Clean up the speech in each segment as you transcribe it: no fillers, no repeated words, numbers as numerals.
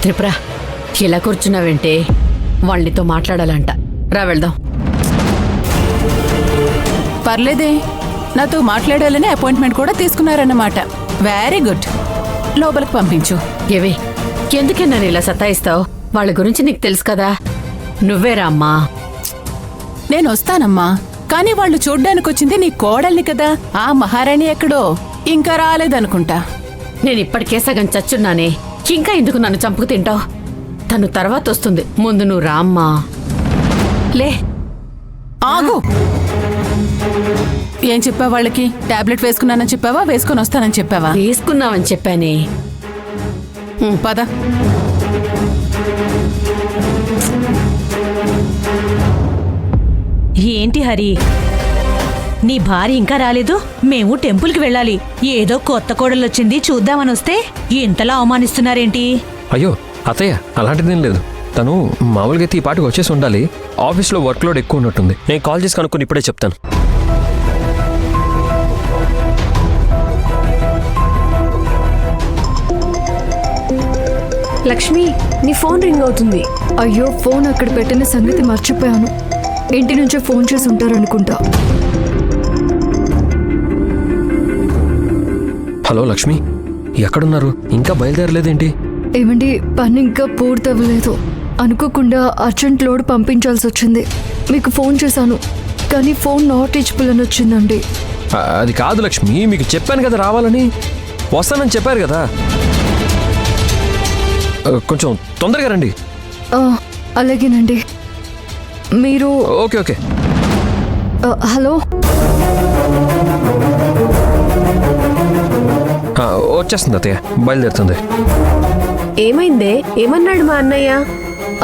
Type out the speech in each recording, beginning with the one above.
త్రిపుర ఇలా కూర్చున్నావంటే వాళ్ళనితో మాట్లాడాలంట. రా వెళ్దాం. పర్లేదే, నాతో మాట్లాడాలని అపాయింట్మెంట్ కూడా తీసుకున్నారన్నమాట. వెరీ గుడ్, లోపలికి పంపించు. ఏవే, ఎందుకే నన్ను ఇలా సతాయిస్తావు? వాళ్ళ గురించి నీకు తెలుసు కదా. నువ్వేరా అమ్మా. నేను వస్తానమ్మా, కానీ వాళ్ళు చూడ్డానికి వచ్చింది నీ కోడల్ని కదా. ఆ మహారాణి ఎక్కడో ఇంకా రాలేదనుకుంటా. నేను ఇప్పటికే సగం చచ్చున్నానే, ఇంకా ఎందుకు నన్ను చంపుకు తింటావు? తను తర్వాత వస్తుంది, ముందు నువ్వు రా అమ్మా. లే. ఆగు. ఏం చెప్పావు వాళ్ళకి? టాబ్లెట్ వేసుకున్నానని చెప్పావా, వేసుకొని వస్తానని చెప్పావా? వేసుకున్నావని చెప్పానే. పద. ఏంటి హరి, నీ భార్య ఇంకా రాలేదు? మేము టెంపుల్కి వెళ్ళాలి. ఏదో కొత్త కోడలొచ్చింది చూద్దామని వస్తే ఇంతలా అవమానిస్తున్నారేంటి? అయ్యో అత్తయ్య, అలాంటిదేం లేదు. తను మామూలుగా అయితే ఈ పాటికి వచ్చేసి ఉండాలి. ఆఫీస్లో వర్క్ లోడ్ ఎక్కువ ఉన్నట్టుంది. నేను కాల్ చేసి కనుక్కొని ఇప్పుడే చెప్తాను. లక్ష్మి, నీ ఫోన్ రింగ్ అవుతుంది. అయ్యో, ఫోన్ అక్కడ పెట్టిన సంగతి మర్చిపోయాను. ఇంటి నుంచే ఫోన్ చేసి ఉంటారనుకుంటా. హలో లక్ష్మి, ఎక్కడున్నారు? ఇంకా బయలుదేరలేదేంటి? ఏమండి, పని ఇంకా పూర్తవ్వలేదు. అనుకోకుండా అర్జెంట్ లోడ్ పంపించాల్సి వచ్చింది. మీకు ఫోన్ చేశాను, కానీ ఫోన్ నాట్ రీచబుల్ అని వచ్చిందండి. అది కాదు లక్ష్మి, మీకు చెప్పాను కదా రావాలని. వస్తానని చెప్పారు కదా, కొంచెం తొందరగా రండి. అలాగేనండి. మీరు ఓకే ఓకే. హలో, వచ్చేస్తుంది అత్తయ్య, బయలుదేరుతుంది. ఏమైందే? ఏమన్నాడు మా అన్నయ్య?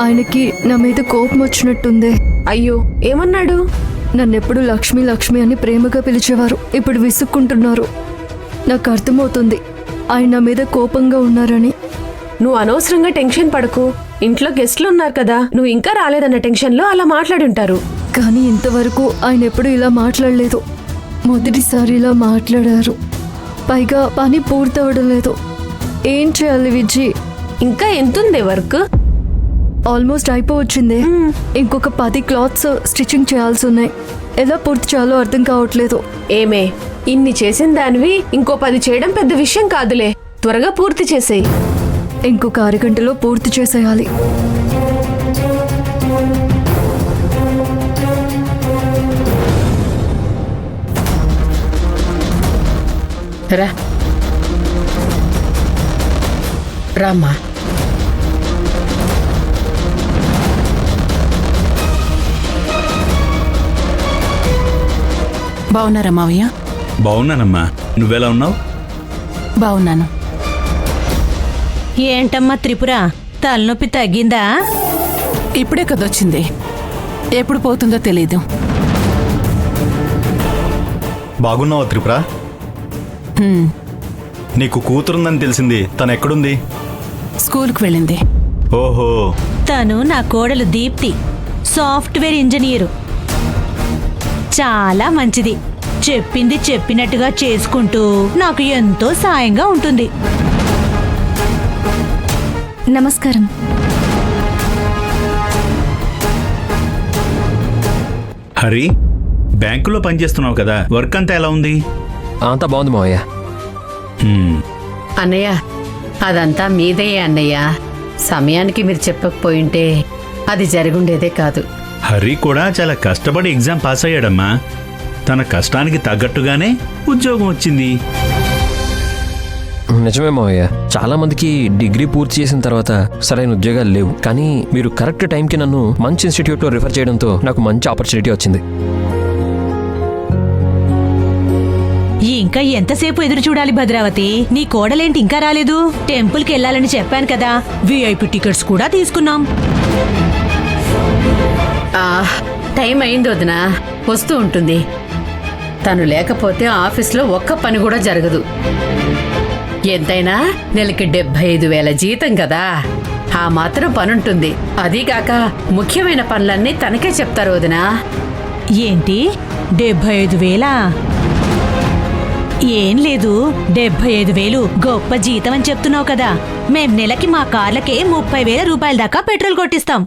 ఆయనకి నా మీద కోపం వచ్చినట్టుంది. అయ్యో, ఏమన్నాడు? నన్నెప్పుడు లక్ష్మి లక్ష్మి అని ప్రేమగా పిలిచేవారు. ఇప్పుడు విసుక్కుంటున్నారు. నాకు అర్థమవుతుంది ఆయన నా మీద కోపంగా ఉన్నారని. నువ్వు అనవసరంగా టెన్షన్ పడకు. ఇంట్లో గెస్ట్లు ఉన్నారు కదా, నువ్వు ఇంకా రాలేదన్న టెన్షన్లో అలా మాట్లాడుంటారు. కానీ ఇంతవరకు ఆయన ఎప్పుడు ఇలా మాట్లాడలేదు. మొదటిసారి ఇలా మాట్లాడారు. పైగా పని పూర్తవడం లేదు. ఏం చేయాలి విజ్జి? ఇంకా ఎంతుందే వర్క్? ఆల్మోస్ట్ అయిపోవచ్చింది. ఇంకొక 10 క్లాత్స్ స్టిచ్చింగ్ చేయాల్సి ఉన్నాయి. ఎలా పూర్తి చేయాలో అర్థం కావట్లేదు. ఏమే, ఇన్ని చేసిన దానివి ఇంకో 10 చేయడం పెద్ద విషయం కాదులే. త్వరగా పూర్తి చేసేయి. ఇంకొక అరగంటలో పూర్తి చేసేయాలి. రా రామ్మా. బాగున్నారా మావయ్య? బాగున్నానమ్మా, నువ్వెలా ఉన్నావు? బాగున్నాను. ఏంటమ్మా త్రిపుర, తలనొప్పి తగ్గిందా? ఇప్పుడే కదొచ్చింది, ఎప్పుడు పోతుందో తెలీదు. బాగున్నావా త్రిపుర? నీకు కూతురుందని తెలిసింది. తను ఎక్కడుంది? స్కూల్కి వెళ్ళింది. ఓహో. తను నా కోడలు దీప్తి, సాఫ్ట్వేర్ ఇంజనీరు. చాలా మంచిది. చెప్పింది చెప్పినట్టుగా చేసుకుంటూ నాకు ఎంతో సాయంగా ఉంటుంది. నమస్కారం. హరి, బ్యాంకులో పనిచేస్తున్నావు కదా, వర్క్ అంతా ఎలా ఉంది? అంతా బాగుంది మావయ్య. అన్నయ్య, అదంతా మీదే అన్నయ్య. సమయానికి మీరు చెప్పకపోయింటే అది జరుగుండేదే కాదు. హరి కూడా చాలా కష్టపడి ఎగ్జామ్ పాస్ అయ్యాడమ్మా. తన కష్టానికి తగ్గట్టుగానే ఉద్యోగం వచ్చింది. నిజమే మావయ్య, చాలా మందికి డిగ్రీ పూర్తి చేసిన తర్వాత సరైన ఉద్యోగాలు లేవు. కానీ మీరు కరెక్ట్ టైంకి నన్ను మంచి ఇన్స్టిట్యూట్లో రిఫర్ చేయడంతో నాకు మంచి ఆపర్చునిటీ వచ్చింది. ఇంకా ఎంతసేపు ఎదురు చూడాలి భద్రావతి? నీ కోడలేంటి ఇంకా రాలేదు? టెంపుల్కి వెళ్ళాలని చెప్పాను కదా, విఐపి టికెట్స్ కూడా తీసుకున్నాం. టైం అయింది వదినా, వస్తూ ఉంటుంది. తను లేకపోతే ఆఫీస్లో ఒక్క పని కూడా జరగదు. ఎంతైనా నెలకి 75,000 జీతం కదా, ఆ మాత్రం పనుంటుంది. అదీగాక ముఖ్యమైన పనులన్నీ తనకే చెప్తారు వదినా. ఏంటి 75,000? ఏం లేదు 75,000 గొప్ప జీతం అని చెప్తున్నావు కదా మేం నెలకి మా కార్లకే 30,000 రూపాయల దాకా పెట్రోల్ కొట్టిస్తాం